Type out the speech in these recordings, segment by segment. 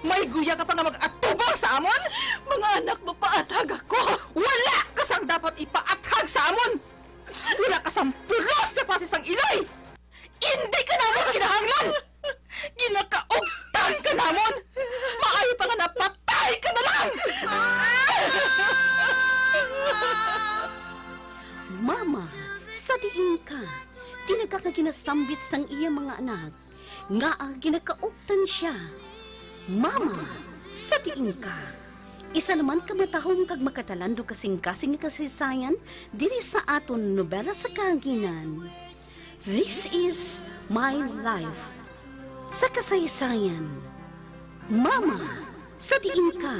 May guya ka pa nga mag-atubang sa amon? Mga anak, mapaathag ako! Wala ka sang dapat ipaathag sa amon! Wala ka sang pulos sa pasisang iloy! Hindi ka namon kinahanglan! Ginakaugtan ka namon! Maayo pa nga napatay ka na lang! Mama, sa diin ka, di nagkakaginasambit sang iya mga anak, nga ginakaugtan siya. Mama, sa diin ka, isa naman ka matahong kag makatalando kasing-kasing kasaysayan diri sa aton nobela sa kahanginan. This is my life. Sa kasaysayan. Mama, sa diin ka,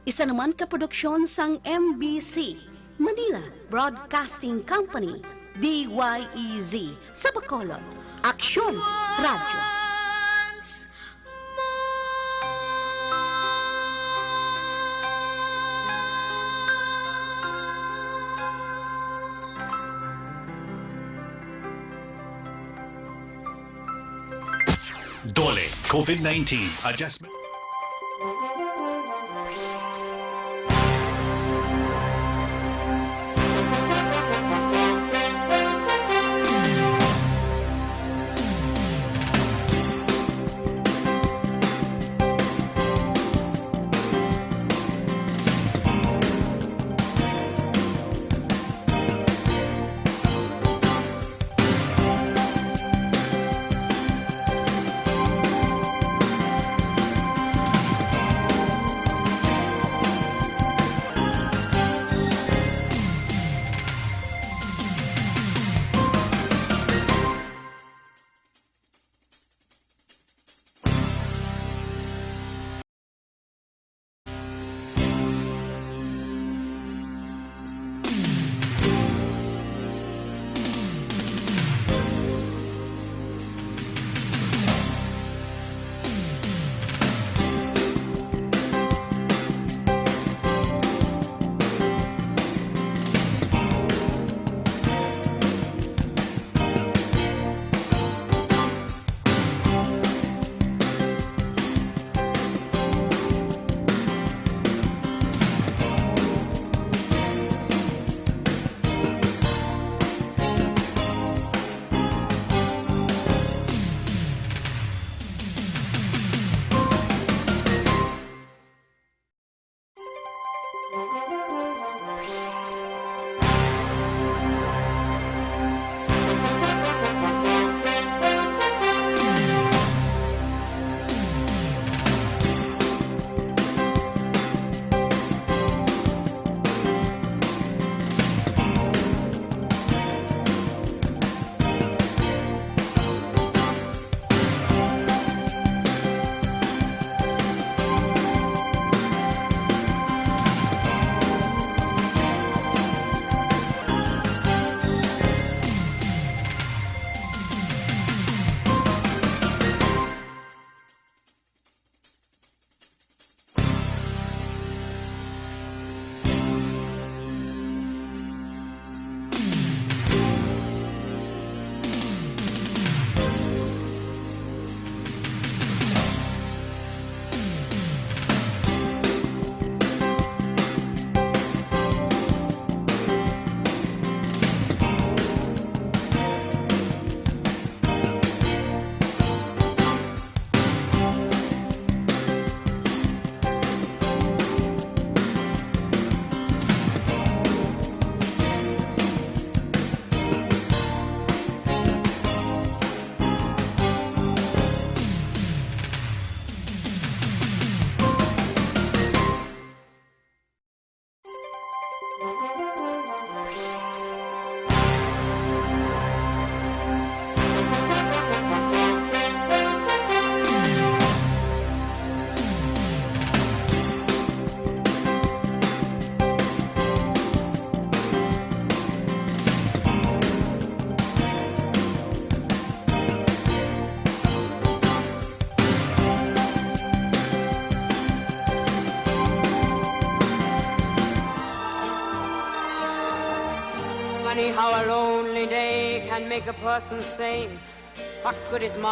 isa naman ka produksyon sang MBC, Manila Broadcasting Company, DYEZ, sa Bacolod, Aksyon Radio. Dole COVID-19 adjustment. Funny how a lonely day can make a person say, what good is my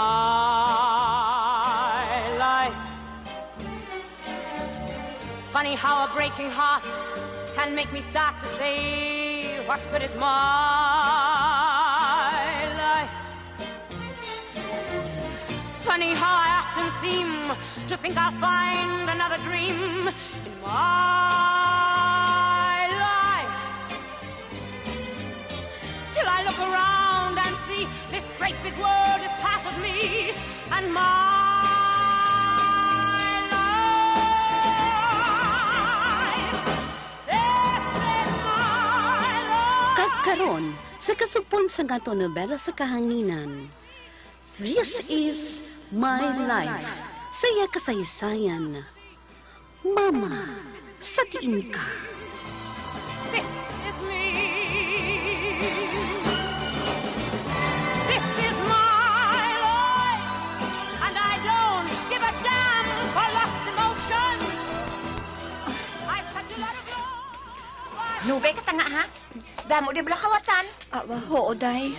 life Funny how a breaking heart can make me start to say, what good is my life? Funny how I often seem to think I'll find another dream in my life. Till I look around and see this great big world is part of me and my Karon sa kasugpon sa gato nobela sa kahanginan. This is my life. Saya kasaysayan. Mama, sa tiin ka. This is me. This is my life. And I don't give a damn for lost emotions. I've such a lot of love. Nube ka tanga, ha? Damo di bala kawatan. Oo, day.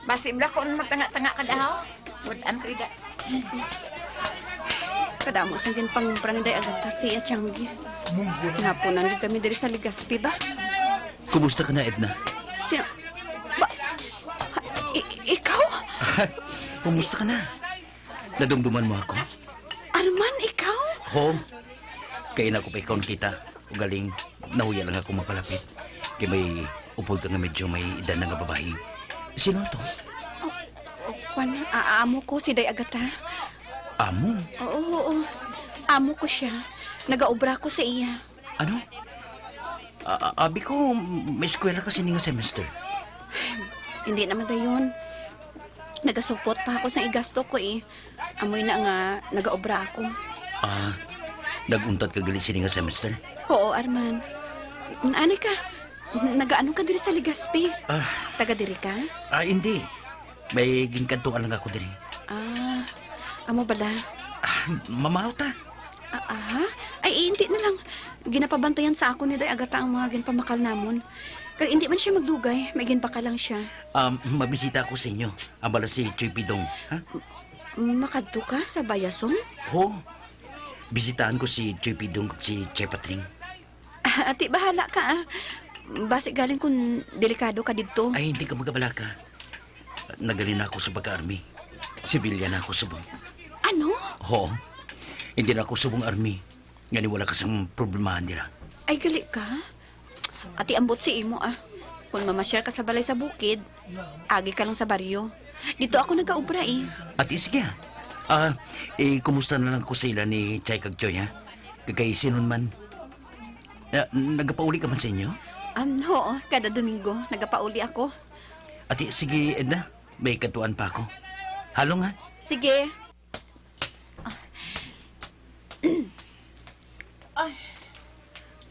Basi bala ko magtanga-tanga ka daw. Budan ko ida. Kadamo sa din pang day agad kasi at Changi. Hinapunan din kami dari sa Ligaspi ba? Kumusta ka na, Edna? Siya... Ba... ikaw? Kumusta ka na? Nadumduman mo ako? Arman, ikaw? Ho. Kaya na ako pa ikaw kita. Ugaling, nahuya lang ako mapalapit. Kaya may upod ka nga medyo may edad na nga babae. Sino to? Kwan, amo ko si Day Agata. Amo? Oo. Amo ko siya. Nagaobra ko sa iya. Ano? Abi ko, may eskwela kasi nga semester. Hindi naman dayon. Nagasupot pa ako sa igasto ko eh. Amoy na nga, nagaobra ako. Naguntad ka gali nga semester? Oo, Arman. Ano ka? Nagaano ka diri sa Ligaspi? Taga diri ka? Hindi. May ginkantungan lang ako diri. Amo bala? Mamahaw ta. Ay, hindi na lang. Ginapabantayan sa ako ni Day Agata ang mga ginpamakal namon. Kaya hindi man siya magdugay, may ginpaka lang siya. Mabisita ako sa inyo. Ang bala si Choy Pidong, ha? Makadto ka sa Bayason? Ho. Bisitahan ko si Choy Pidong at si Choy Patring. Ati, bahala ka. Basi galing kung delikado ka dito. Ay, hindi ka magabala ka. Nagaling na ako sa pagka-army. Civilian na ako subong. Ano? Ho. Hindi na ako subong army. Ngani wala kasang problemahan nila. Ay, gali ka? Ati, ambot si imo Kung mamasyal ka sa balay sa bukid, agi ka lang sa baryo. Dito ako nagkaubra eh. Ati, sige ha. Kumusta na lang ko sa ila ni Chay kag Choy ha? Kagay sinon man. Nagapauli ka man sa inyo? Oo, kada Domingo, nagapauli ako. Ati, sige Edna. May katuan pa ako. Halong ha? Sige.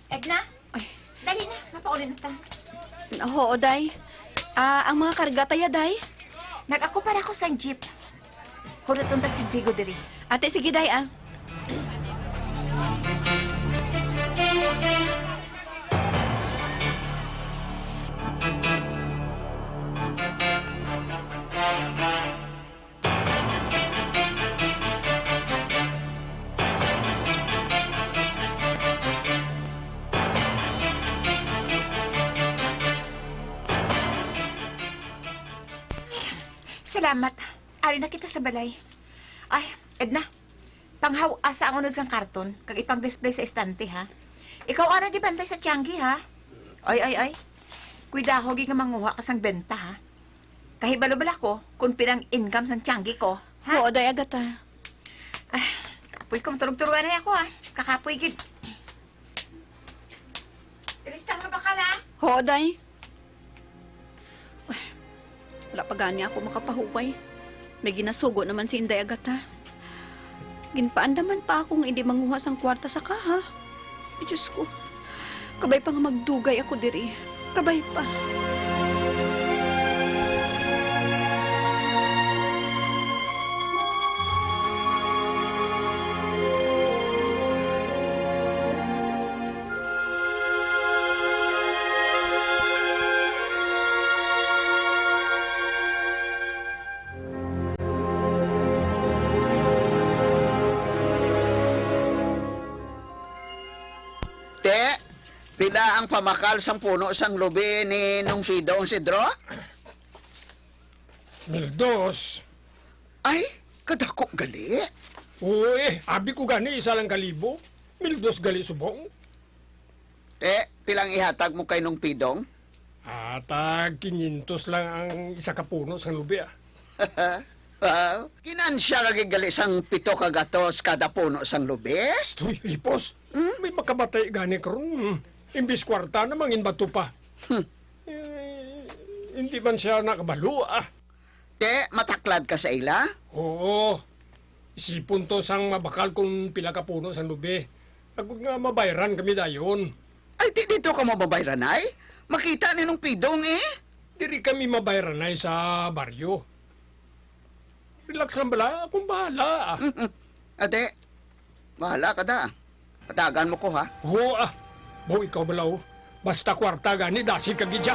Edna, dali na. Mapaulin na ta. Oo, Day. Ang mga karga tayo, Day. Nag-akupara ko sa jeep. Hulaton ta si Diego diri. Ate, sige, Day, Salamat. Ari na kita sa balay. Ay, Edna. Panghaw asa ang unod sang karton, kag ipang display sa estante, ha? Ikaw ana di bantay sa Tianggi, ha? Ay. Kuidaho gi nga manguha ka sang benta, ha? Kahibalo-bala ko kung pinang income sang Tianggi ko, ha? Oo, Day Agata. Ay, kapoy ko matulog-turuan na ako, ha? Kakapoy gid. Ilistang na ba ka na? Oo, Day. Wala pa gani ako makapahuway. May ginasugo naman si Inday Agata. Ginpaandaman pa akong hindi manguha sang kwarta sa kaha. Ay, Diyos ko. Kabay pa nga magdugay ako diri. Kabay pa. Te, pila ang pamakal sang puno sang lubi ni Nung Pidong Sidro? 1,200. Ay, kadako gali. Uy, abi ko gani isa lang kalibo. 1,200 gali subong. Te, pilang ihatag mo kay Nung Pidong? Atag 500 lang ang isa ka puno sa lubi ah. Wow, kinansya lagi gali sang 7 kagatos kada puno sang lubi? Stoy, hipos. May makabatay gani karon. Imbis kwarta na mangin bato pa. Hindi man siya nakabalo ah. Te, mataklad ka sa ila? Oo. Isipon to sang mabakal kung pila ka puno sa lubi. Agud nga mabayran kami dayon. Ay, di dito ka mababayran ay? Makita ni Nung Pidong eh. Diri kami mabayranay sa baryo. Relax lang bala, akong bahala. Ate, bahala ka da. Patagan mo ko ha. Oo ah, bo ikaw bala oh. Basta kwarta gani, dasi ka gidya.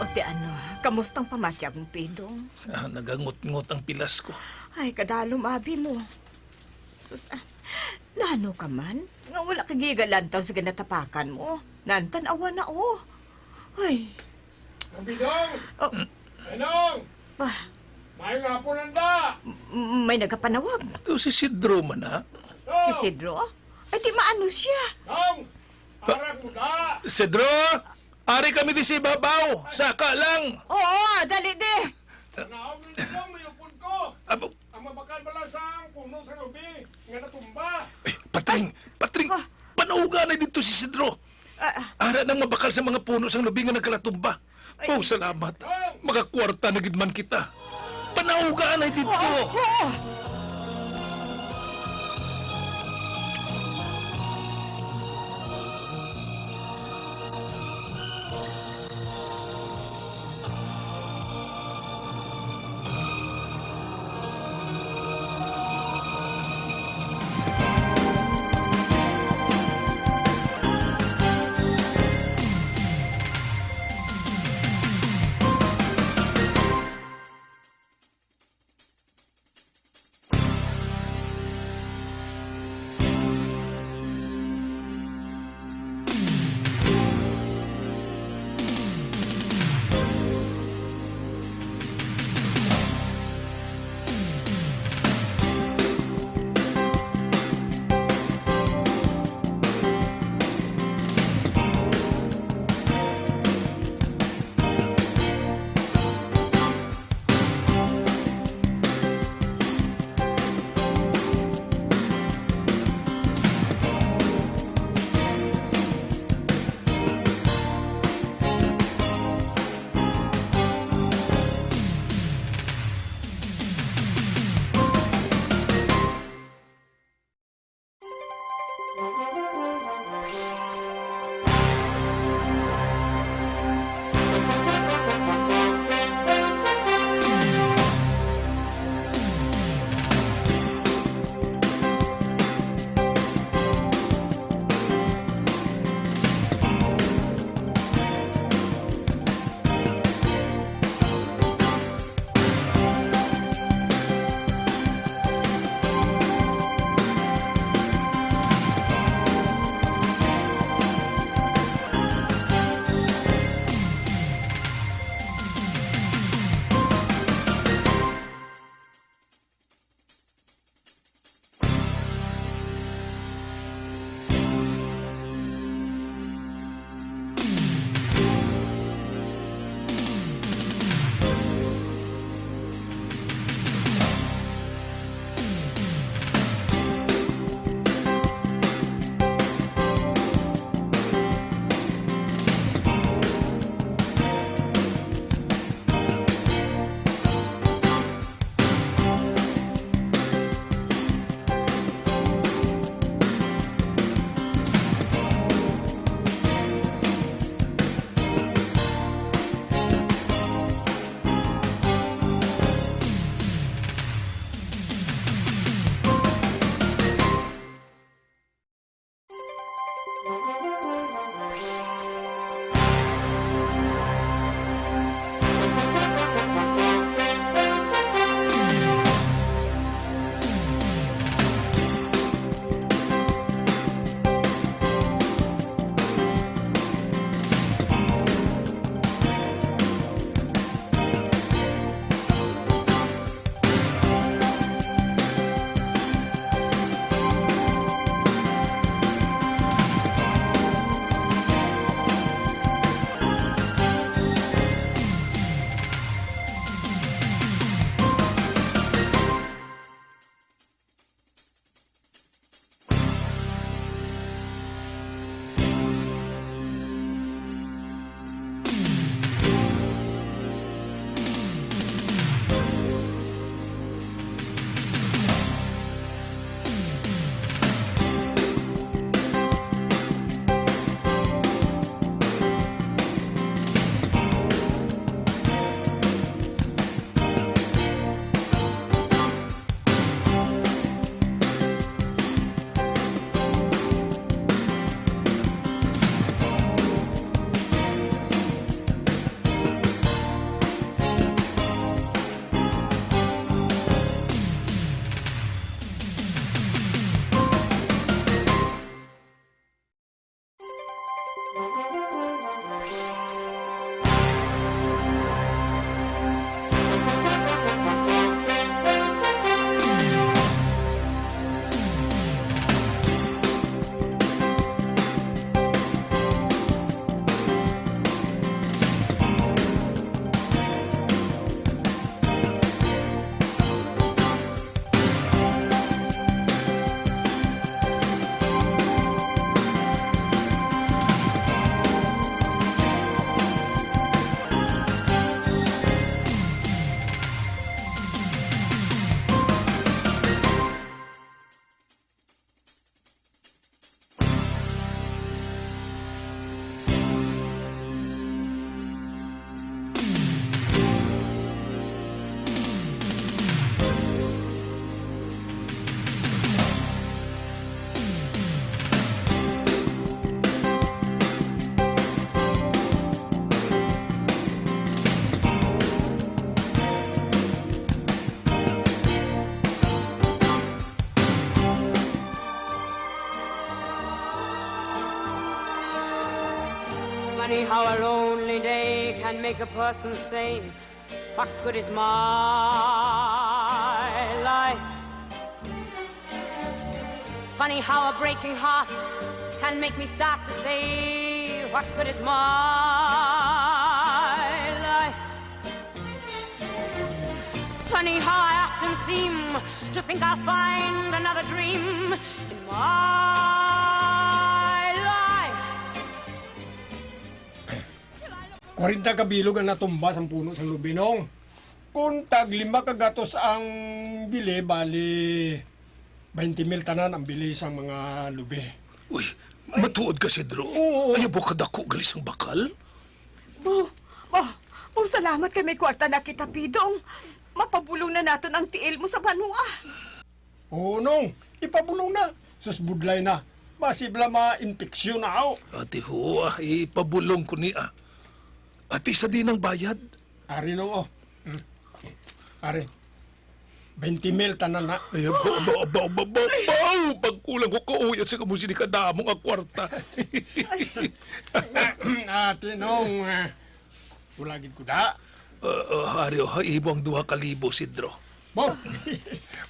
O ti ano, kamustang pamatyag mo, Pidong? Nagangot-ngot ang pilas ko. Ay, kadalom abi mo. Sus, nano ka man? Nga wala kang gigalantaw sa ganatapakan mo. Nantan awa na o. Ay, Ang bidong! oh, Ainong! ba, May nga po nanda! may nagapanawag. Ito si Sidro man ha. Si Sidro? Ay, di maano siya. Nong! Para ko na! Sidro! Ari kami di si Babaw! Saka lang! Oo, dali di. Naawin nyo, may upon ko! Abo, Ang mabakal bala sa puno sa lubi, nga natumba! Patring! Panauga na dito si Sidro! Ara nang mabakal sa mga puno sang lubi nga nagkalatumba. Oh, salamat. Makakwarta na gidman kita. Panauga na dito! Oo. how a lonely day can make a person say, what good is my life? Funny how a breaking heart can make me start to say, what good is my life? Funny how I often seem to think I'll find another dream in my life. 40 kabilog ang natumba sa puno sa lubinong. Kung tag 5 kagatos ang bili, bali 20,000 tanan ang bili sa mga lubi. Uy, matuod ka, Sidro. Oo. Ayaw mo kadako galis ang bakal? Salamat kay may kwarta na kita, Pidong. Mapabulong na natin ang tiil mo sa banwa. Oo, nong. Ipabulong na. Susbudlay na. Masibla ma-infeksyon na ako. Ate ho, ipabulong ko niya. Ate, sa din ang bayad. Ari nung, oh. Ari. 20,000 tanan na. Ay, pagkulang ko kauya sa kamusin ni kadamong ang kwarta. Ate nung, ulagid ko da. Hari, ibang 2,000, Sidro. Bo,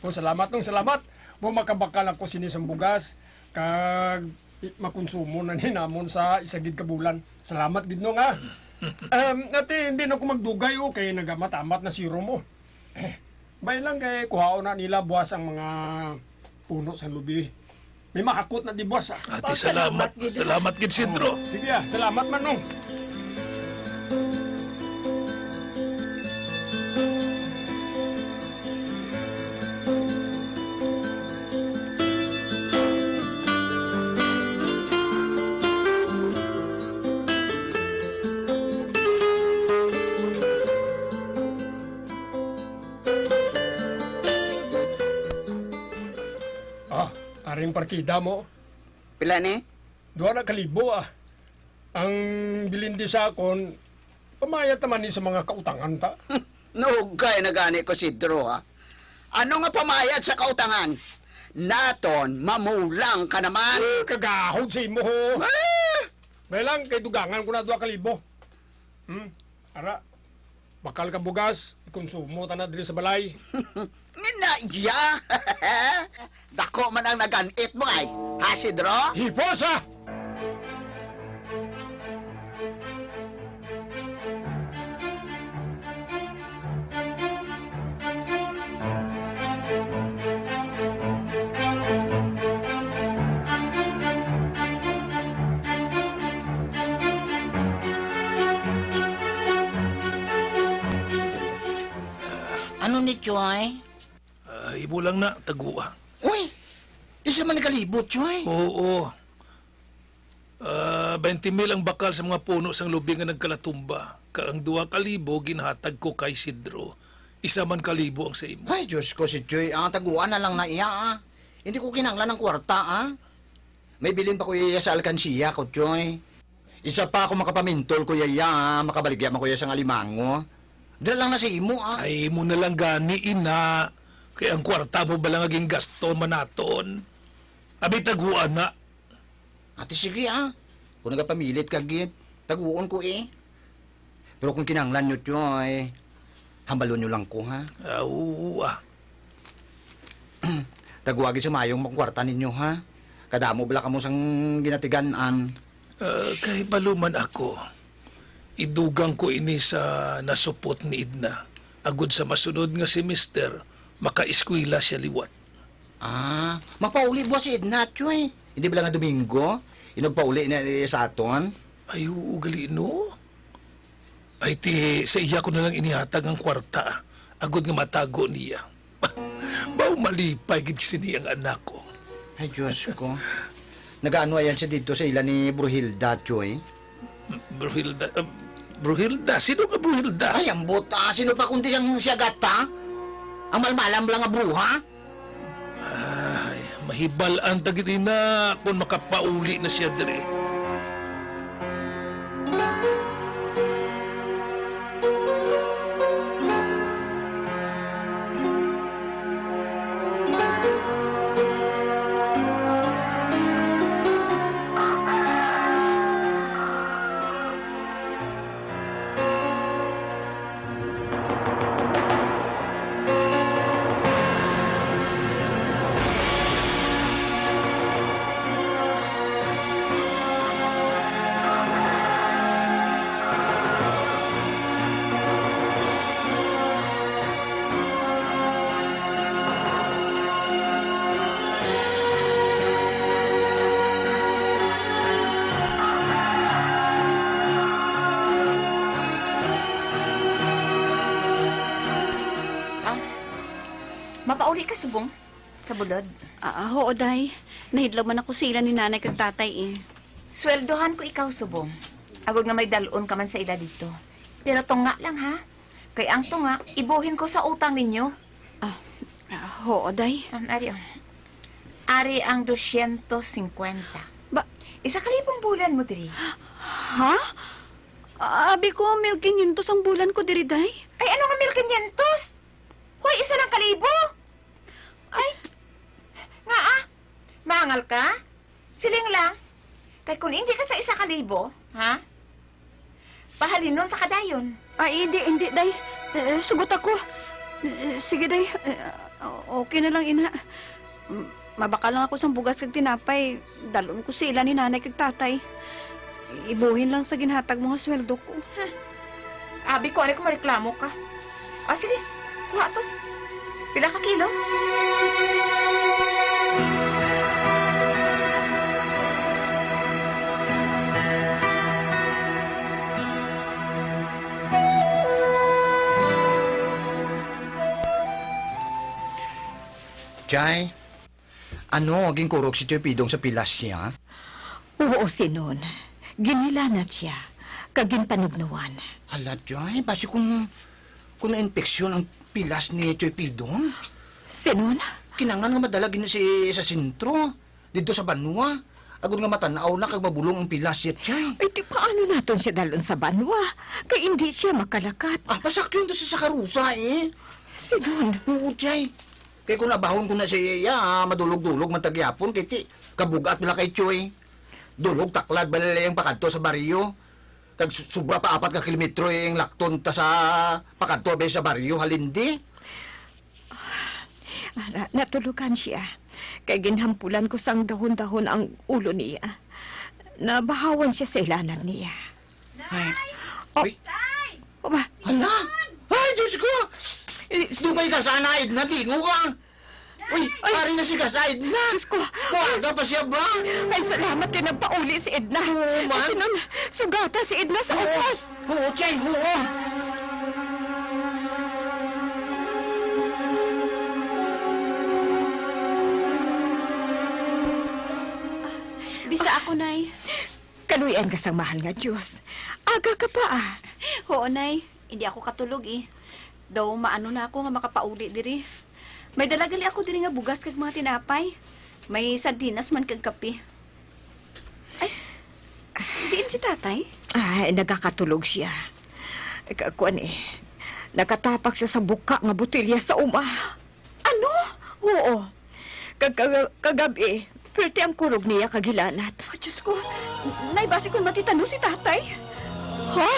salamat nung salamat. Bo, makabakal ako sinisang bugas. Kag makonsumo na ni namon sa isagid ka bulan. Salamat gid nung, ha. Ate, hindi na ako magdugay, kay nagamamat na siro mo. Bay lang kay kuhao na nila buwas ang mga puno sa lubi. May makakot na di buwas, ah. Ate, salamat. Salamat gid, Sidro. Sige, salamat man nung. Aring partida mo, Pila ni? 2,000 ah. Ang bilindi sa akon, pamayat naman ni sa mga kautangan ta. Nahugay na gani ko, Sidro, ha? Ano nga pamayad sa kautangan? Naton, mamulang ka naman. Kagahod sa imo ho. May lang, kay dugangan ko na 2,000. Ara, bakal ka bugas, ikonsumo ta na diri sa balay. Nginaya! Dako man ang naganit mo ay. Ha, Sidro? Hipos ah! Ano ni Choy? Ibo lang na, tagua. Uy! Isa man kalibot, Choy. Oo. 20,000 ang bakal sa mga puno sang lubi nga nagkalatumba. Kaang 2,000 ginhatag ko kay Sidro. Isa man 1,000 ang sa imo. Ay, Diyos ko si Choy. Ang taguan na lang na iya, ah. Hindi ko kinanglan ng kwarta, ah. May bilin pa ko iya sa alkansiya ko, Choy. Isa pa ako makapamintol ko iya, ah. Makabaligyan mo ko iya sa ngalimango. Dala lang na sa imo, ah. Ay, mo na lang gani, ina. Kaya ang kwarta mo ba lang aging gaston manaton? Abi, taguan na. Ate, sige, ah. Kung nagapamilit ka, git, taguon ko, eh. Pero kung kinanglan nyo, Choy, hambalon nyo lang ko, ha? Oo, ah. Taguwagi sa mayong makwarta ninyo, ha? Kadamo bala ka mo sang ginatiganan. Kay baluman ako. Idugang ko ini sa nasupot ni Idna. Agud sa masunod nga si Mister, maka-eskwela siya liwat. Ah, mapauli buwas si Edna, Choy. Hindi ba lang nga Domingo? Inagpauli na sa aton? Ay, ugali, no? Ay, ti, sa iya ko na lang inihatag ang kwarta. Agud nga matago niya. Baw malipay gid kasi niya ang anak ko. Ay, Diyos ko. Nagaano ayan siya dito sa ila ni Bruhilda, Choy? Bruhilda? Sino ka Bruhilda? Ay, ambot. Sino pa kundi ang siya gata? Ang malmalam lang nga bruha? Ay, mahibal-an tagit na kung makapauli na siya dire. ka subong sa bulod. Oo, day. Nahidlaw man ako sila ni nanay kag tatay eh. Sweldohan ko ikaw subong. Agod nga may dalon ka man sa ila dito. Pero tunga lang ha. Kay ang tunga, ibuhin ko sa utang ninyo. Oo, day. Ari ang 250. Ba, 1,000 bulan mo, diri. ha? Abi ko, 1,500 ang bulan ko diri, day. Ay, ano nga 1,500? Hoy, 1,000. Ay, nga mangal ka? Siling lang. Kay kung hindi ka sa 1,000, ha? Pahalinon ta kadayon. Ay, hindi, day. Sugot ako. Sige, day. Okay na lang, ina. Mabaka lang ako sa bugas kag tinapay. Dalon ko sila ni nanay kag tatay. Ibuhin lang sa ginhatag mga sweldo ko. Abi ko, ano kung mareklamo ka? Sige, kuha to. Pila ka kilo? Chay, ano, ginkurog si Choy Pidong sa pilas niya? Oo, sinon. Ginilanat siya. Kaginpanugnuan. Hala, Chay, basi kung na-infeksyon ang pilas ni Choy Pidong, Sinon? kinangan nga madalag na si sa sentro, dito sa Banwa. Agad nga matanaw na kag mabulong ang pilas siya, Chay. Ay, di paano naton siya dalon sa banwa? Kay hindi siya makalakat. Pasak yun to sa karusa eh. Sinon? Oo, Chay. Kaya kung nabahon ko na siya, madulog-dulog matagyapon, kiti kabugat nila kay Choy. Dulog taklad balay ang pakadto sa baryo. Kag sobra pa 4 ka kilometro yung lakton ta sa pakadto be sa baryo halindi. Natulukan siya. Kay ginhampulan ko sang dahon-dahon ang ulo niya. Nabahawan siya sa ilanan niya. Ay, O ba? hala! Ay, Diyos ko! Dugay ka sana, Edna, tingo ka! Uy, pari na si Kasaid na! Diyos ko! Buwaga pa siya ba? Ay, salamat ka nagpauli si Edna. Oo, man. Kasi nun, sugata si Edna sa upos. Oo, Chay, oo! Bisa ako, nay. Kaluyan ka sang mahal nga Diyos. Aga ka pa Oo, nay. Hindi ako katulog eh. Daw maano na ako nga makapauli diri. May dalagali ako diri nga bugas kag mga tinapay. May sardinas man kag kape. Ay, diin si tatay? Ay, nagakatulog siya. Kuan nakatapak siya sa buka nga botelya sa uma. Ano? Oo. Kagabi, pwerte ang kurog niya kagilanat. Oh, Diyos ko, nay, basi kung matitano si tatay. Ha?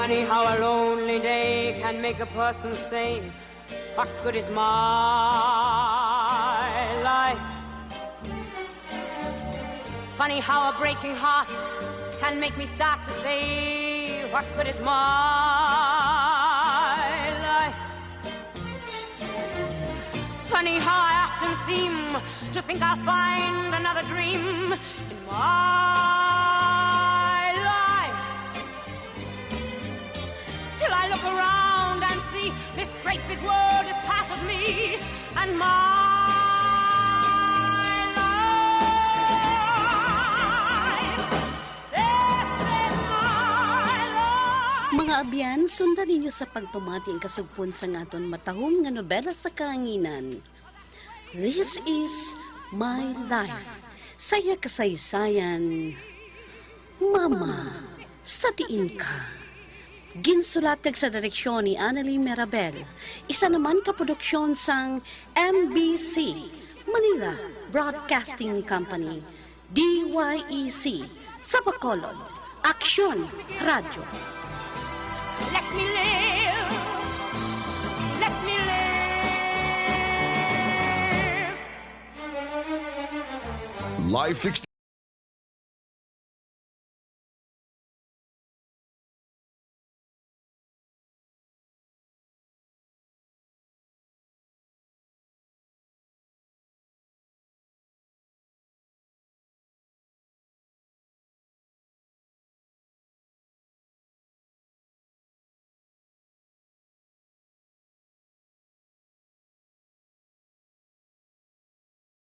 Funny how a lonely day can make a person sane. What good is my life? Funny how a breaking heart can make me start to say, what good is my life? Funny how I often seem to think I'll find another dream in my life. Till I look around and see this great big world is part of me and my life. This is my life. Mga abyan, sundan ninyo sa pagpamati ang kasugpon sa ngaton matahong nga nobela sa kaanginan. This is my life. Saya kasaysayan. Mama, sa diin ka. Ginsulat kag sa direksyon ni Annalie Mirabel. Isa naman ka produksyon sang MBC, Manila Broadcasting Company, DYEC, sa Bacolod, Aksyon Radio. Let me live. Let me live. Live fixed.